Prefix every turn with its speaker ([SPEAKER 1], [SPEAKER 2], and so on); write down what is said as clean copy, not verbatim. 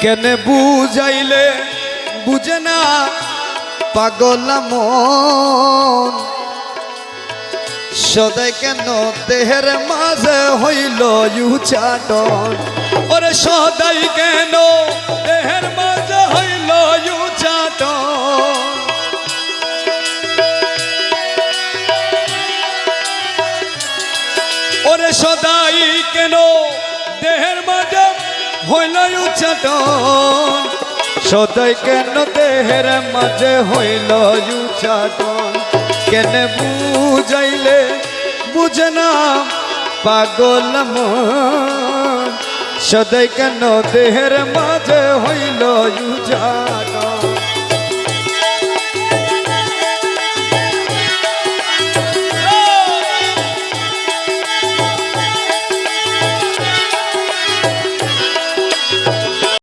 [SPEAKER 1] কেনে বুঝাইলে বুঝে না পাগল মন সদাই কেন দেহের মাঝে হইল উচাটন ওরে সদাই কেন দেহের মাঝে হইল উচাটন ওরে সদাই কেন দেহের মাঝে হইল উচাটন সদাই কেন দেহের মাঝে হইল উচাটন কেনে বুঝাইলে বুঝে না পাগল মন সদাই কেন দেহের মাঝে হইল উচাটন